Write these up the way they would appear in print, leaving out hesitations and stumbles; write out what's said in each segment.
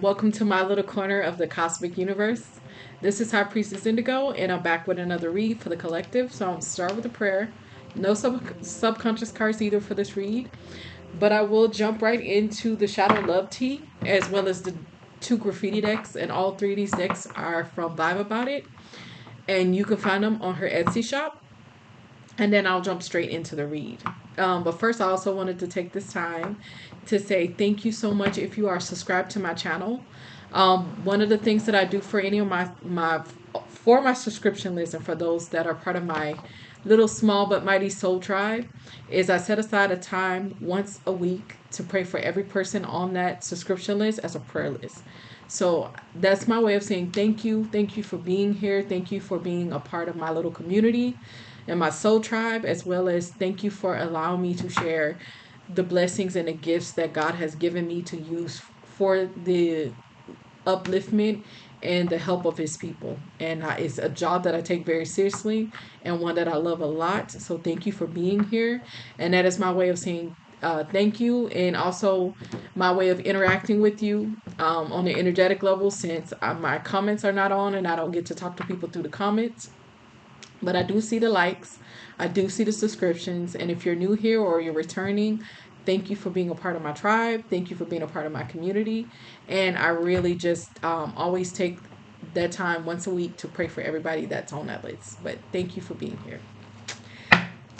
welcome to my little corner of the cosmic universe. This is High Priestess Indigo, and I'm back with another read for the collective. So I'm start with a prayer. No subconscious cards either for this read, but I will jump right into the Shadow Love Tea as well as the two graffiti decks, and all three of these decks are from Vibe About It, and you can find them on her Etsy shop. And then I'll jump straight into the read. But first, I also wanted to take this time to say thank you so much if you are subscribed to my channel. One of the things that I do for any of my subscription list, and for those that are part of my little small but mighty soul tribe, is I set aside a time once a week to pray for every person on that subscription list as a prayer list. So that's my way of saying thank you. Thank you for being here. Thank you for being a part of my little community and my soul tribe, as well as thank you for allowing me to share the blessings and the gifts that God has given me to use for the upliftment and the help of his people. And it's a job that I take very seriously and one that I love a lot. So thank you for being here. And that is my way of saying thank you, and also my way of interacting with you on the energetic level, since my comments are not on and I don't get to talk to people through the comments. But I do see the likes, I do see the subscriptions, and if you're new here or you're returning, thank you for being a part of my tribe. Thank you for being a part of my community. And I really just always take that time once a week to pray for everybody that's on that list. But thank you for being here.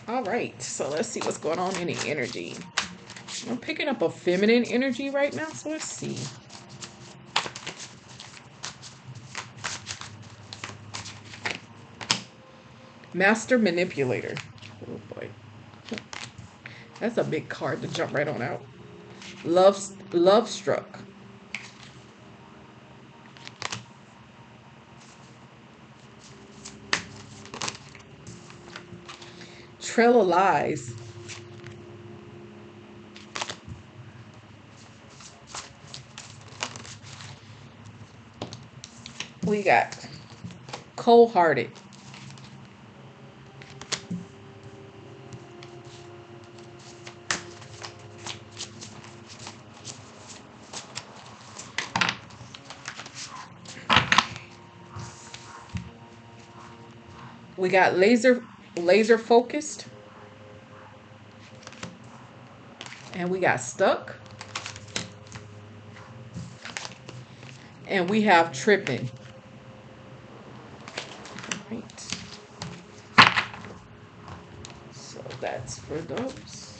All right, so let's see what's going on in the energy. I'm picking up a feminine energy right now, so let's see. Master Manipulator. Oh boy. That's a big card to jump right on out. Love Struck. Trail of Lies. We got Cold Hearted. We got laser focused. And we got stuck. And we have tripping. Right. So that's for those.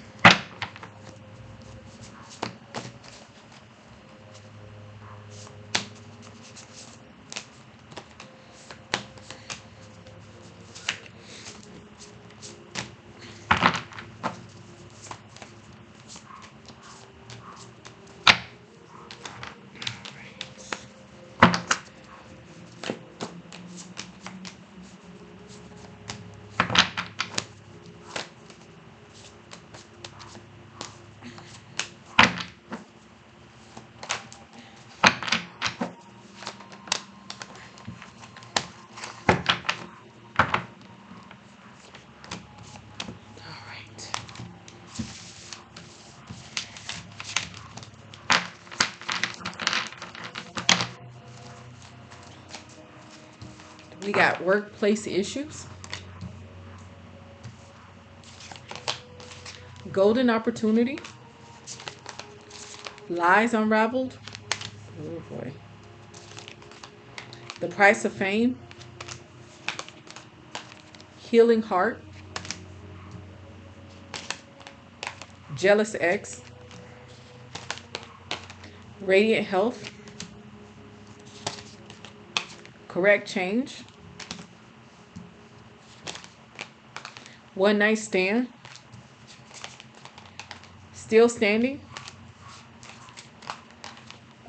We got workplace issues, golden opportunity, lies unraveled. Oh boy. The price of fame, healing heart, jealous ex, radiant health, correct change, one night stand, still standing,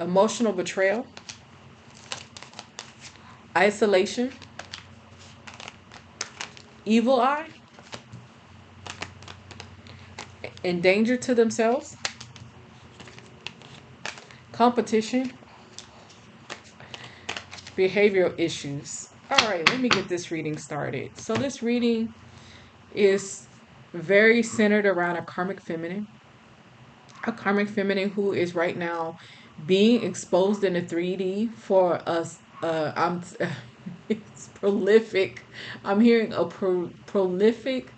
emotional betrayal, isolation, evil eye, in danger to themselves, competition, behavioral issues. All right, let me get this reading started. So this reading is very centered around a karmic feminine who is right now being exposed in the 3D for us. It's prolific. I'm hearing a prolific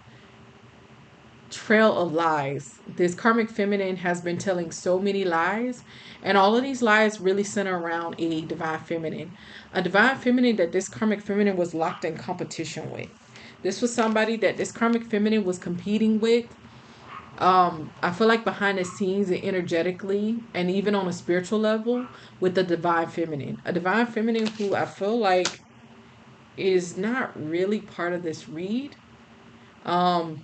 trail of lies. This karmic feminine has been telling so many lies, and all of these lies really center around a divine feminine. A divine feminine that this karmic feminine was locked in competition with. This was somebody that this karmic feminine was competing with. I feel like behind the scenes and energetically, and even on a spiritual level, with the divine feminine. A divine feminine who I feel like is not really part of this read. Um,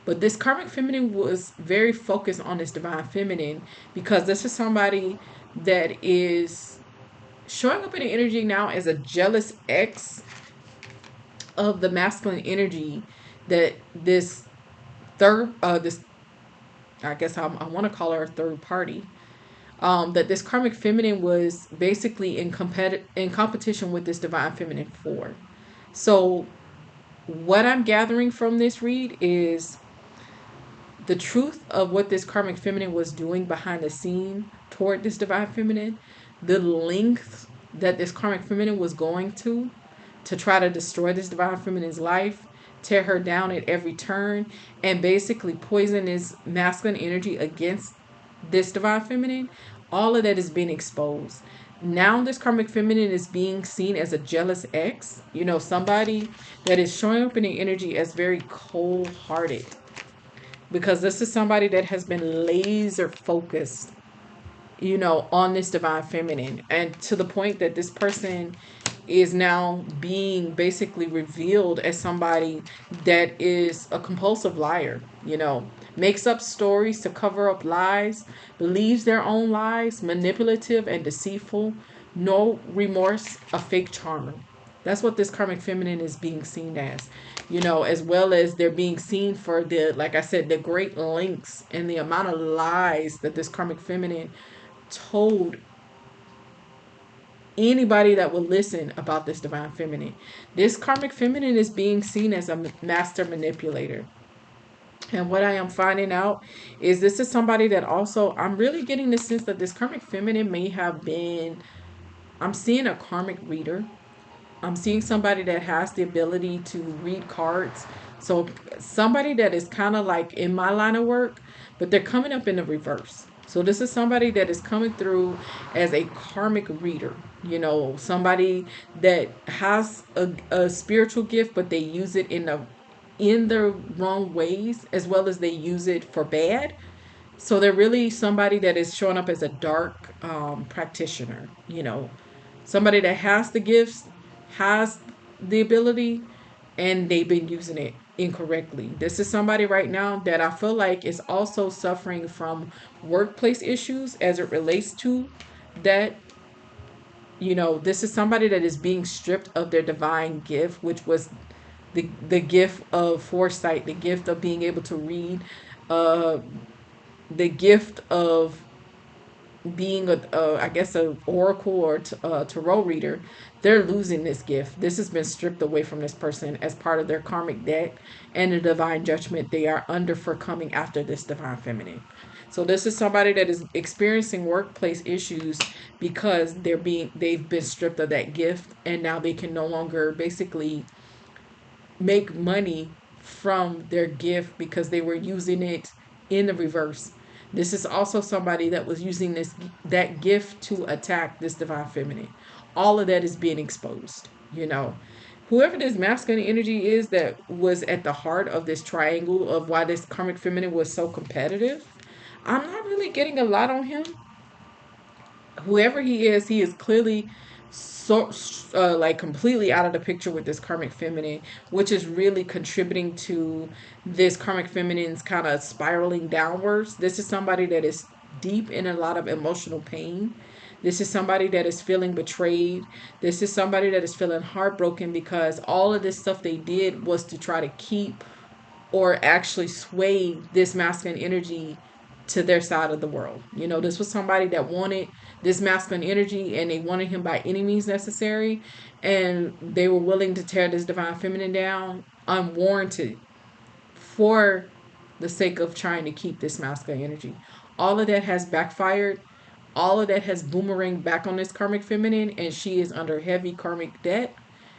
But this karmic feminine was very focused on this divine feminine because this is somebody that is showing up in the energy now as a jealous ex of the masculine energy that this I guess I want to call her a third party. That this karmic feminine was basically in competition with this divine feminine for. So what I'm gathering from this read is the truth of what this karmic feminine was doing behind the scene toward this divine feminine, the length that this karmic feminine was going to try to destroy this divine feminine's life, tear her down at every turn, and basically poison this masculine energy against this divine feminine. All of that is being exposed. Now this karmic feminine is being seen as a jealous ex, somebody that is showing up in the energy as very cold hearted, because this is somebody that has been laser focused, on this divine feminine, and to the point that this person is now being basically revealed as somebody that is a compulsive liar, makes up stories to cover up lies, believes their own lies, manipulative and deceitful, no remorse, a fake charmer. That's what this karmic feminine is being seen as, as well as they're being seen for the, like I said, the great lengths and the amount of lies that this karmic feminine told anybody that will listen about this divine feminine. This karmic feminine is being seen as a master manipulator. And what I am finding out is this is somebody that also, I'm really getting the sense that this karmic feminine may have been, I'm seeing a karmic reader. I'm seeing somebody that has the ability to read cards. So somebody that is kind of like in my line of work, but they're coming up in the reverse. So this is somebody that is coming through as a karmic reader, somebody that has a spiritual gift, but they use it in the wrong ways, as well as they use it for bad. So they're really somebody that is showing up as a dark practitioner, somebody that has the gifts, has the ability, and they've been using it incorrectly. This is somebody right now that I feel like is also suffering from workplace issues as it relates to that. This is somebody that is being stripped of their divine gift, which was the gift of foresight, the gift of being able to read, uh, the gift of being I guess a oracle or tarot reader. They're losing this gift. This has been stripped away from this person as part of their karmic debt and the divine judgment they are under for coming after this divine feminine. So this is somebody that is experiencing workplace issues because they've been stripped of that gift, and now they can no longer basically make money from their gift because they were using it in the reverse. This is also somebody that was using that gift to attack this divine feminine. All of that is being exposed, Whoever this masculine energy is that was at the heart of this triangle of why this karmic feminine was so competitive, I'm not really getting a lot on him. Whoever he is clearly so like completely out of the picture with this karmic feminine, which is really contributing to this karmic feminine's kind of spiraling downwards. This is somebody that is deep in a lot of emotional pain. This is somebody that is feeling betrayed. This is somebody that is feeling heartbroken because all of this stuff they did was to try to keep or actually sway this masculine energy to their side of the world. This was somebody that wanted this masculine energy, and they wanted him by any means necessary, and they were willing to tear this divine feminine down unwarranted for the sake of trying to keep this masculine energy. All of that has backfired all of that has boomeranged back on this karmic feminine, and she is under heavy karmic debt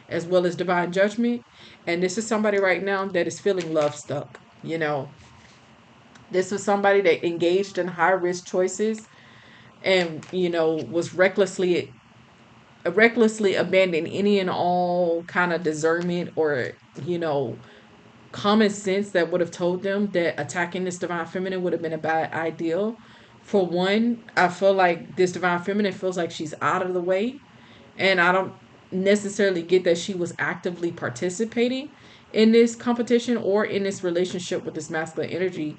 as well as divine judgment. And this is somebody right now that is feeling love stuck. This was somebody that engaged in high risk choices and was recklessly abandoned any and all kind of discernment or you know common sense that would have told them that attacking this divine feminine would have been a bad ideal. For one, I feel like this divine feminine feels like she's out of the way, and I don't necessarily get that she was actively participating in this competition or in this relationship with this masculine energy.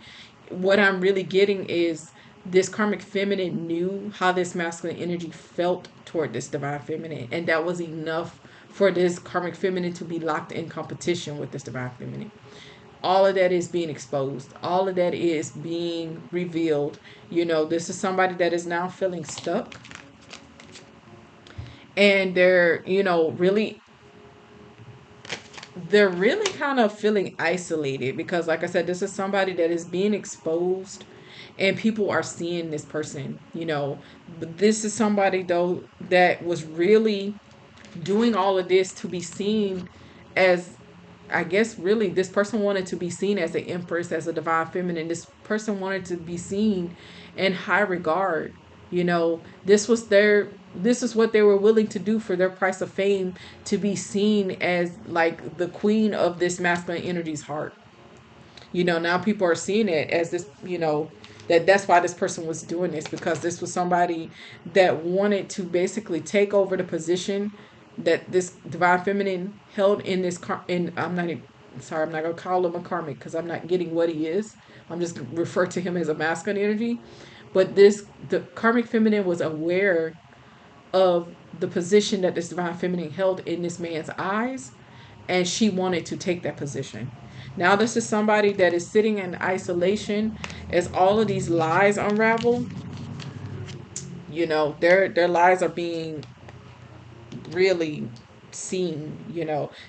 What I'm really getting is this karmic feminine knew how this masculine energy felt toward this divine feminine, and that was enough for this karmic feminine to be locked in competition with this divine feminine. All of that is being exposed, all of that is being revealed. This is somebody that is now feeling stuck, and they're really kind of feeling isolated because, like I said, this is somebody that is being exposed and people are seeing this person. But this is somebody though that was really doing all of this to be seen as, I guess, really, this person wanted to be seen as an empress, as a divine feminine. This person wanted to be seen in high regard. This is what they were willing to do for their price of fame, to be seen as like the queen of this masculine energy's heart. Now people are seeing it as this, that's why this person was doing this, because this was somebody that wanted to basically take over the position that this divine feminine held in this in I'm not even, sorry, I'm not gonna call him a karmic because I'm not getting what he is. I'm just gonna refer to him as a masculine energy. But the karmic feminine was aware of the position that this divine feminine held in this man's eyes, and she wanted to take that position. Now this is somebody that is sitting in isolation as all of these lies unravel. Their lies are being really seen.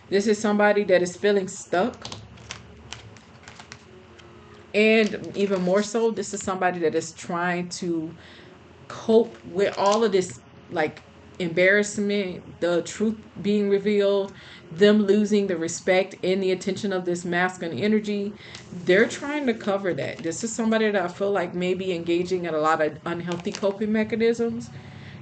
This is somebody that is feeling stuck, and even more so, this is somebody that is trying to cope with all of this, like, embarrassment, the truth being revealed, them losing the respect and the attention of this masculine energy. They're trying to cover that. This is somebody that I feel like may be engaging in a lot of unhealthy coping mechanisms.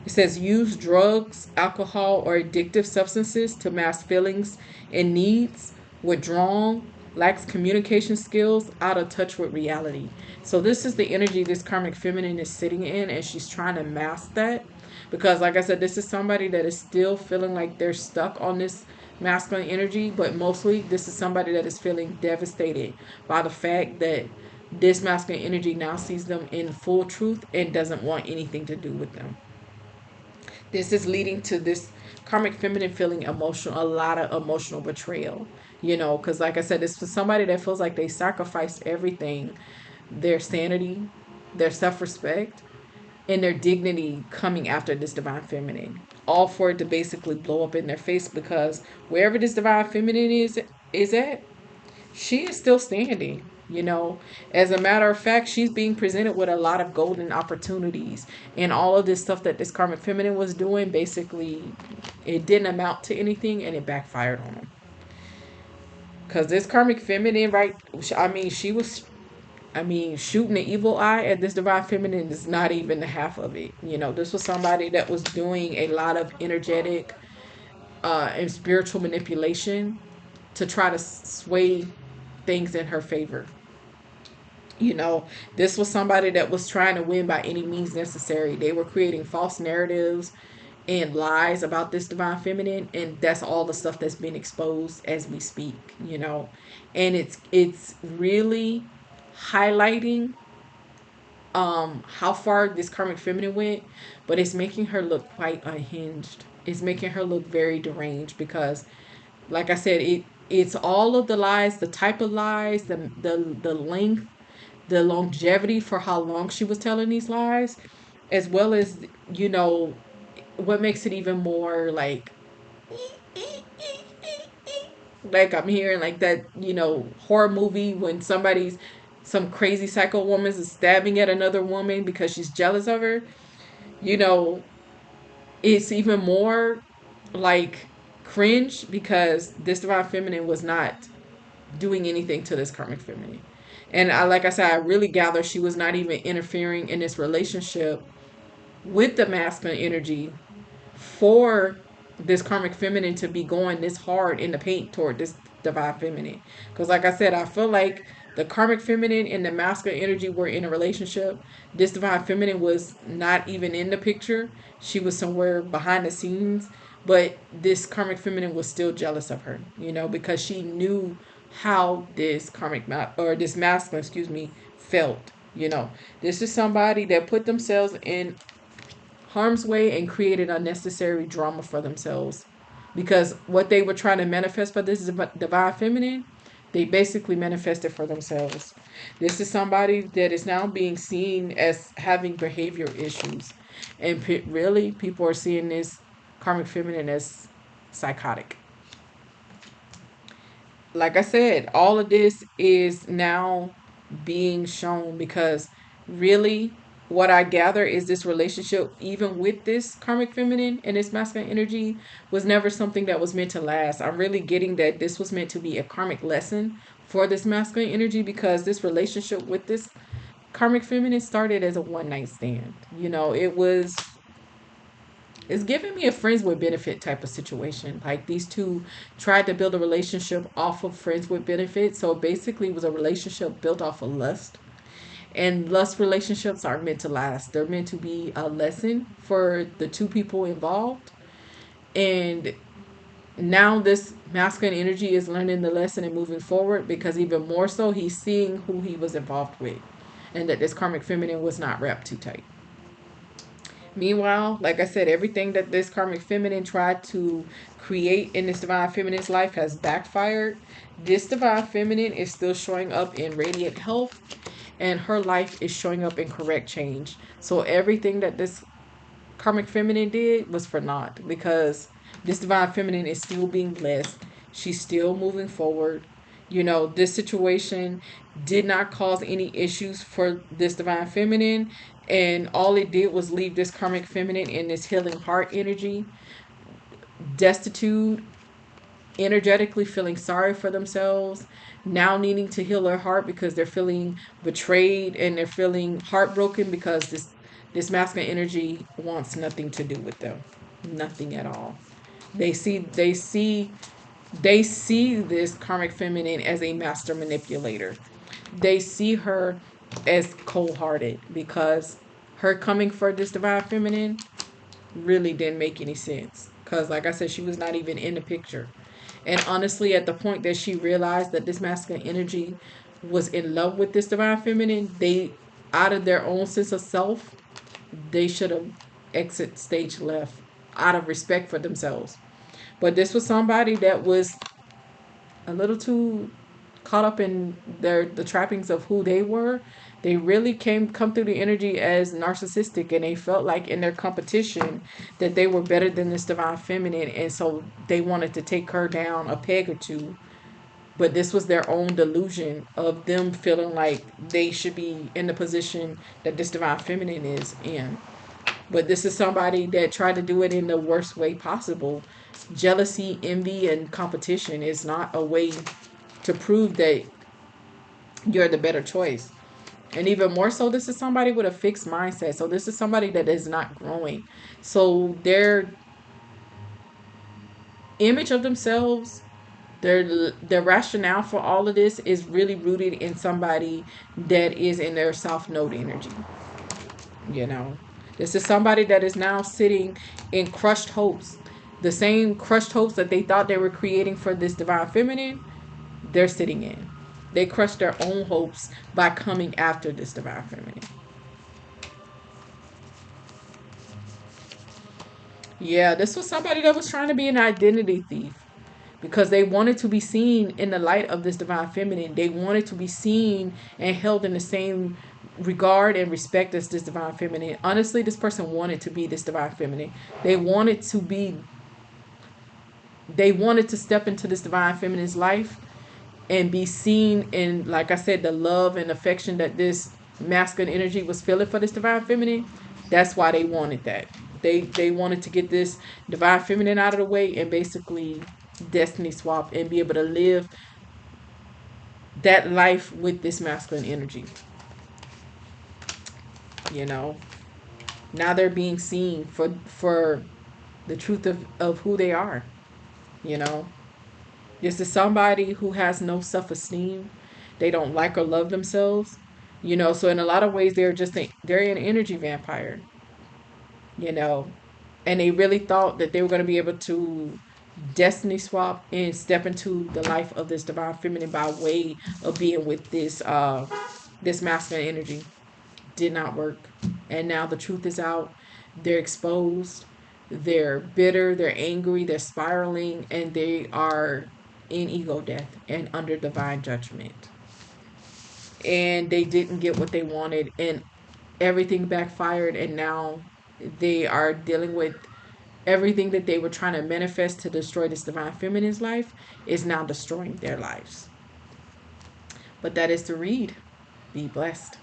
It says use drugs, alcohol, or addictive substances to mask feelings and needs, withdrawn, lacks communication skills, out of touch with reality. So this is the energy this karmic feminine is sitting in, and she's trying to mask that because, like I said, this is somebody that is still feeling like they're stuck on this masculine energy, but mostly this is somebody that is feeling devastated by the fact that this masculine energy now sees them in full truth and doesn't want anything to do with them. This is leading to this karmic feminine feeling a lot of emotional betrayal. Because, like I said, this was somebody that feels like they sacrificed everything, their sanity, their self-respect, and their dignity, coming after this divine feminine, all for it to basically blow up in their face, because wherever this divine feminine is at, she is still standing. As a matter of fact, she's being presented with a lot of golden opportunities, and all of this stuff that this karmic feminine was doing, basically it didn't amount to anything, and it backfired on them. Because this karmic feminine, right, she was, shooting the evil eye at this divine feminine is not even the half of it. This was somebody that was doing a lot of energetic and spiritual manipulation to try to sway things in her favor. This was somebody that was trying to win by any means necessary. They were creating false narratives and lies about this divine feminine, and that's all the stuff that's been exposed as we speak. And it's really highlighting how far this karmic feminine went, but it's making her look quite unhinged. It's making her look very deranged because, like I said, it's all of the lies, the type of lies, the length, the longevity for how long she was telling these lies, as well as, what makes it even more like I'm hearing like that, horror movie when some crazy psycho woman is stabbing at another woman because she's jealous of her. you know, it's even more like cringe because this divine feminine was not doing anything to this karmic feminine. And like I said, I really gather she was not even interfering in this relationship with the masculine energy for this karmic feminine to be going this hard in the paint toward this divine feminine. Because, like I said, I feel like the karmic feminine and the masculine energy were in a relationship. This divine feminine was not even in the picture, she was somewhere behind the scenes. But this karmic feminine was still jealous of her, because she knew how this or this masculine, excuse me, felt. This is somebody that put themselves in harm's way and created unnecessary drama for themselves, because what they were trying to manifest for this divine feminine, they basically manifested for themselves. This is somebody that is now being seen as having behavior issues, and really people are seeing this karmic feminine as psychotic. Like I said, all of this is now being shown because really what I gather is this relationship, even with this karmic feminine and this masculine energy, was never something that was meant to last. I'm really getting that this was meant to be a karmic lesson for this masculine energy, because this relationship with this karmic feminine started as a one night stand. It's giving me a friends with benefit type of situation. Like these two tried to build a relationship off of friends with benefit. So basically, it was a relationship built off of lust. And lust relationships are meant to last. They're meant to be a lesson for the two people involved. And now this masculine energy is learning the lesson and moving forward, because even more so, he's seeing who he was involved with, and that this karmic feminine was not wrapped too tight. Meanwhile, like I said, everything that this karmic feminine tried to create in this divine feminine's life has backfired. This divine feminine is still showing up in radiant health, and her life is showing up in correct change. So everything that this karmic feminine did was for naught, because this divine feminine is still being blessed. She's still moving forward. This situation did not cause any issues for this divine feminine, and all it did was leave this karmic feminine in this healing heart energy, destitute, energetically feeling sorry for themselves, now needing to heal their heart because they're feeling betrayed and they're feeling heartbroken because this masculine energy wants nothing to do with them. Nothing at all. They see this karmic feminine as a master manipulator. They see her as cold-hearted, because her coming for this divine feminine really didn't make any sense, because like I said, she was not even in the picture. And honestly, at the point that she realized that this masculine energy was in love with this divine feminine, they, out of their own sense of self, they should have exit stage left out of respect for themselves. But this was somebody that was a little too caught up in the trappings of who they were. They really come through the energy as narcissistic, and they felt like in their competition that they were better than this divine feminine, and so they wanted to take her down a peg or two. But this was their own delusion of them feeling like they should be in the position that this divine feminine is in. But this is somebody that tried to do it in the worst way possible. Jealousy, envy, and competition is not a way to prove that you're the better choice. And even more so, this is somebody with a fixed mindset. So this is somebody that is not growing. So their image of themselves, their rationale for all of this is really rooted in somebody that is in their South Node energy. You know, this is somebody that is now sitting in crushed hopes. The same crushed hopes that they thought they were creating for this divine feminine, they're sitting in. They crushed their own hopes by coming after this divine feminine. Yeah, this was somebody that was trying to be an identity thief, because they wanted to be seen in the light of this divine feminine. They wanted to be seen and held in the same regard and respect as this divine feminine. Honestly, this person wanted to be this divine feminine. They wanted to be, they wanted to step into this divine feminine's life and be seen in, like I said, the love and affection that this masculine energy was feeling for this divine feminine. That's why they wanted that. They wanted to get this divine feminine out of the way and basically destiny swap and be able to live that life with this masculine energy. You know, now they're being seen for the truth of who they are. You know, this is somebody who has no self-esteem. They don't like or love themselves. You know, so in a lot of ways they're an energy vampire. You know, and they really thought that they were going to be able to destiny swap and step into the life of this divine feminine by way of being with this masculine energy. Did not work. And now the truth is out. They're exposed. They're bitter, they're angry, they're spiraling, and they are in ego death and under divine judgment. And they didn't get what they wanted, and everything backfired, and now they are dealing with everything that they were trying to manifest to destroy this divine feminine's life is now destroying their lives. But that is the read. Be blessed.